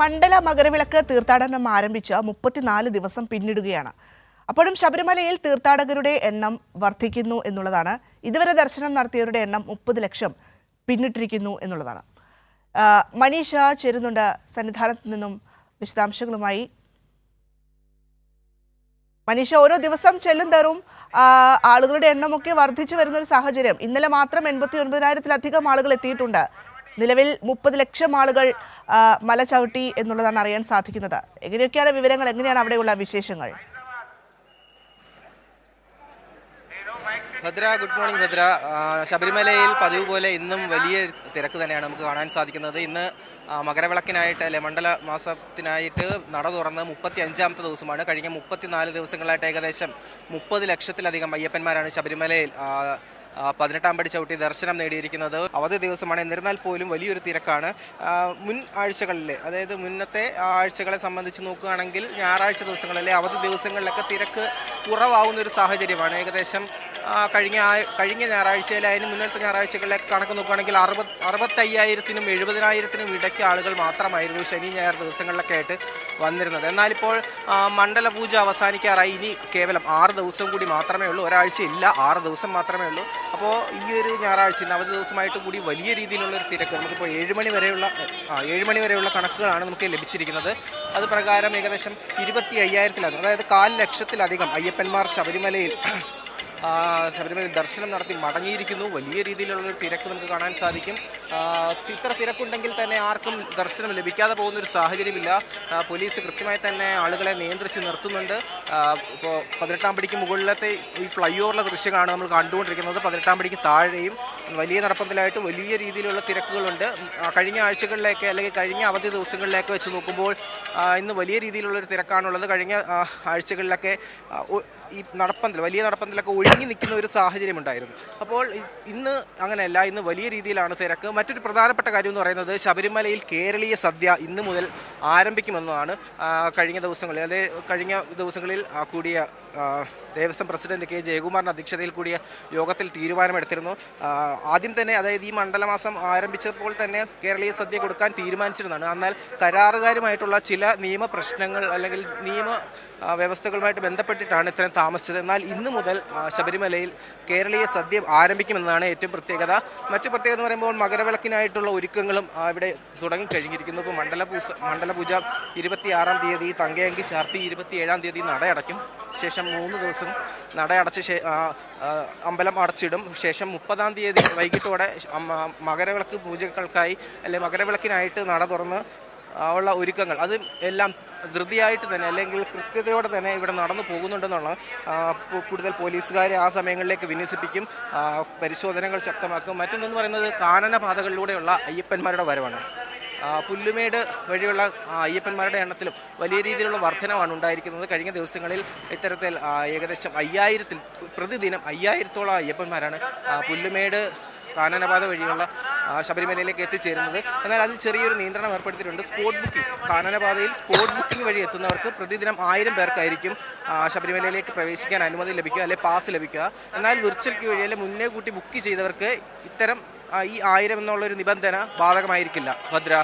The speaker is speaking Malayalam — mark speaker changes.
Speaker 1: മണ്ഡല മകരവിളക്ക് തീർത്ഥാടനം ആരംഭിച്ച 34 ദിവസം പിന്നിടുകയാണ്. അപ്പോഴും ശബരിമലയിൽ തീർത്ഥാടകരുടെ എണ്ണം വർദ്ധിക്കുന്നു എന്നുള്ളതാണ്. ഇതുവരെ ദർശനം നടത്തിയവരുടെ എണ്ണം 30 ലക്ഷം പിന്നിട്ടിരിക്കുന്നു എന്നുള്ളതാണ്. മനീഷ ചേരുന്നുണ്ട് സന്നിധാനത്ത് നിന്നും വിശദാംശങ്ങളുമായി. മനീഷ, ഓരോ ദിവസം ചെല്ലുന്തോറും ആളുകളുടെ എണ്ണമൊക്കെ വർദ്ധിച്ചു വരുന്ന ഒരു സാഹചര്യം. ഇന്നലെ മാത്രം 89,000-ലധികം ആളുകൾ എത്തിയിട്ടുണ്ട്. നിലവിൽ 30 ലക്ഷം ആളുകൾ മല ചവിട്ടി എന്നുള്ളതാണ് അറിയാൻ സാധിക്കുന്നത്. എങ്ങനെയൊക്കെയാണ് വിവരങ്ങൾ? എങ്ങനെയാണ് അവിടെയുള്ള വിശേഷങ്ങൾ?
Speaker 2: Bhadra, good morning Bhadra. ശബരിമലയിൽ പതിവ് പോലെ ഇന്നും വലിയ തിരക്ക് തന്നെയാണ് നമുക്ക് കാണാൻ സാധിക്കുന്നത്. ഇന്ന് മകരവിളക്കിനായിട്ട് അല്ലെ മണ്ഡല മാസത്തിനായിട്ട് നട തുറന്ന് 35ാമത്തെ ദിവസമാണ്. കഴിഞ്ഞ 34 ദിവസങ്ങളായിട്ട് ഏകദേശം 30 ലക്ഷത്തിലധികം അയ്യപ്പന്മാരാണ് ശബരിമലയിൽ 18-ാം പടി ചവിട്ടി ദർശനം നേടിയിരിക്കുന്നത്. അവധി ദിവസമാണ്. എന്നിരുന്നാൽ പോലും വലിയൊരു തിരക്കാണ്. മുൻ ആഴ്ചകളിൽ, അതായത് മുന്നത്തെ ആഴ്ചകളെ സംബന്ധിച്ച് നോക്കുകയാണെങ്കിൽ ഞായറാഴ്ച ദിവസങ്ങളിലെ അവധി ദിവസങ്ങളിലൊക്കെ തിരക്ക് കുറവാകുന്ന ഒരു സാഹചര്യമാണ്. ഏകദേശം കഴിഞ്ഞ ഞായറാഴ്ചയിലെ അതിന് മുന്നത്തെ ഞായറാഴ്ചകളിലേക്ക് കണക്ക് നോക്കുകയാണെങ്കിൽ 65,000-നും 70,000-നും ഇടയ്ക്ക് ആളുകൾ മാത്രമായിരുന്നു ശനി ഞായർ ദിവസങ്ങളിലൊക്കെ ആയിട്ട് വന്നിരുന്നത്. എന്നാലിപ്പോൾ മണ്ഡല പൂജ അവസാനിക്കാറായി. ഇനി കേവലം 6 ദിവസം കൂടി മാത്രമേ ഉള്ളൂ. ഒരാഴ്ച ഇല്ല, 6 ദിവസം മാത്രമേ ഉള്ളൂ. അപ്പോൾ ഈ ഒരു ഞായറാഴ്ച അവധി ദിവസമായിട്ട് കൂടി വലിയ രീതിയിലുള്ളൊരു തിരക്ക് നമുക്കിപ്പോൾ 7 മണി വരെയുള്ള കണക്കുകളാണ് നമുക്ക് ലഭിച്ചിരിക്കുന്നത്. അത് പ്രകാരം ഏകദേശം 25,000-ലധികം, അതായത് 1/4 ലക്ഷത്തിലധികം അയ്യപ്പന്മാർ ശബരിമലയിൽ ദർശനം നടത്തി മടങ്ങിയിരിക്കുന്നു. വലിയ രീതിയിലുള്ളൊരു തിരക്ക് നമുക്ക് കാണാൻ സാധിക്കും. ഇത്ര തിരക്കുണ്ടെങ്കിൽ തന്നെ ആർക്കും ദർശനം ലഭിക്കാതെ പോകുന്നൊരു സാഹചര്യമില്ല. പോലീസ് കൃത്യമായി തന്നെ ആളുകളെ നിയന്ത്രിച്ച് നിർത്തുന്നുണ്ട്. ഇപ്പോൾ 18-ാം പടിക്ക് മുകളിലത്തെ ഈ ഫ്ലൈ ഓവറിലെ ദൃശ്യമാണ് നമ്മൾ കണ്ടുകൊണ്ടിരിക്കുന്നത്. 18-ാം പടിക്ക് താഴെയും വലിയ നടപ്പന്തലായിട്ട് വലിയ രീതിയിലുള്ള തിരക്കുകളുണ്ട്. കഴിഞ്ഞ ആഴ്ചകളിലേക്ക് അല്ലെങ്കിൽ കഴിഞ്ഞ അവധി ദിവസങ്ങളിലേക്ക് വെച്ച് നോക്കുമ്പോൾ ഇന്ന് വലിയ രീതിയിലുള്ളൊരു തിരക്കാണുള്ളത്. കഴിഞ്ഞ ആഴ്ചകളിലൊക്കെ ഈ വലിയ നടപ്പന്തലൊക്കെ ഒഴുങ്ങി നിൽക്കുന്ന ഒരു സാഹചര്യം ഉണ്ടായിരുന്നു. അപ്പോൾ ഇന്ന് അങ്ങനെയല്ല. ഇന്ന് വലിയ രീതിയിലാണ് തിരക്ക്. മറ്റൊരു പ്രധാനപ്പെട്ട കാര്യം എന്ന് പറയുന്നത് ശബരിമലയിൽ കേരളീയ സദ്യ ഇന്ന് മുതൽ ആരംഭിക്കുമെന്നതാണ്. കഴിഞ്ഞ ദിവസങ്ങളിൽ കൂടിയ ദേവസ്വം പ്രസിഡന്റ് കെ ജയകുമാറിൻ്റെ അധ്യക്ഷതയിൽ കൂടിയ യോഗത്തിൽ തീരുമാനമെടുത്തിരുന്നു. ആദ്യം തന്നെ, അതായത് ഈ മണ്ഡലമാസം ആരംഭിച്ചപ്പോൾ തന്നെ കേരളീയ സദ്യ കൊടുക്കാൻ തീരുമാനിച്ചിരുന്നതാണ്. എന്നാൽ കരാറുകാരുമായിട്ടുള്ള ചില നിയമ പ്രശ്നങ്ങൾ അല്ലെങ്കിൽ നിയമ വ്യവസ്ഥകളുമായിട്ട് ബന്ധപ്പെട്ടിട്ടാണ് ഇത്രയും താമസിച്ചത്. എന്നാൽ ഇന്നു മുതൽ ശബരിമലയിൽ കേരളീയ സദ്യ ആരംഭിക്കുമെന്നാണ് ഏറ്റവും പ്രത്യേകത. മറ്റു പ്രത്യേകത എന്ന് പറയുമ്പോൾ മകരവിളക്കിനായിട്ടുള്ള ഒരുക്കങ്ങളും ഇവിടെ തുടങ്ങിക്കഴിഞ്ഞിരിക്കുന്നു. ഇപ്പോൾ മണ്ഡലപൂജ 26-ാം തീയതി തങ്കയങ്കി ചാർത്തി 27-ാം തീയതി നടയടയ്ക്കും. ശേഷം 3 ദിവസം നടയടച്ച് അമ്പലം അടച്ചിടും. ശേഷം 30-ാം തീയതി വൈകിട്ടോടെ മകരവിളക്ക് പൂജകൾക്കായി അല്ലെങ്കിൽ മകരവിളക്കിനായിട്ട് നട തുറന്ന് ഉള്ള ഒരുക്കങ്ങൾ അത് എല്ലാം ധൃതിയായിട്ട് തന്നെ അല്ലെങ്കിൽ കൃത്യതയോടെ തന്നെ ഇവിടെ നടന്നു പോകുന്നുണ്ടെന്നുള്ള കൂടുതൽ പോലീസുകാരെ ആ സമയങ്ങളിലേക്ക് വിന്യസിപ്പിക്കും. പരിശോധനകൾ ശക്തമാക്കും. മറ്റൊന്നെന്ന് പറയുന്നത് കാനന പാതകളിലൂടെയുള്ള അയ്യപ്പന്മാരുടെ വരവാണ്. പുല്ലുമേട് വഴിയുള്ള അയ്യപ്പന്മാരുടെ എണ്ണത്തിലും വലിയ രീതിയിലുള്ള വർധനമാണ് ഉണ്ടായിരിക്കുന്നത്. കഴിഞ്ഞ ദിവസങ്ങളിൽ ഇത്തരത്തിൽ ഏകദേശം 5,000 പ്രതിദിനം 5,000-ഓളം അയ്യപ്പന്മാരാണ് പുല്ലുമേട് കാനനപാത വഴിയുള്ള ശബരിമലയിലേക്ക് എത്തിച്ചേരുന്നത്. എന്നാൽ അതിൽ ചെറിയൊരു നിയന്ത്രണം ഏർപ്പെടുത്തിയിട്ടുണ്ട്. സ്പോട്ട് ബുക്കിംഗ്, കാനനപാതയിൽ സ്പോട്ട് ബുക്കിംഗ് വഴി എത്തുന്നവർക്ക് പ്രതിദിനം 1000 പേർക്കായിരിക്കും ശബരിമലയിലേക്ക് പ്രവേശിക്കാൻ അനുമതി ലഭിക്കുക, അല്ലെങ്കിൽ പാസ് ലഭിക്കുക. എന്നാൽ വിർച്വൽ ക്യൂ വഴി അല്ലെങ്കിൽ മുന്നേ കൂട്ടി ബുക്ക് ചെയ്തവർക്ക് ഇത്തരം ഈ 1000 എന്നുള്ളൊരു നിബന്ധന ബാധകമായിരിക്കില്ല. ഭദ്ര.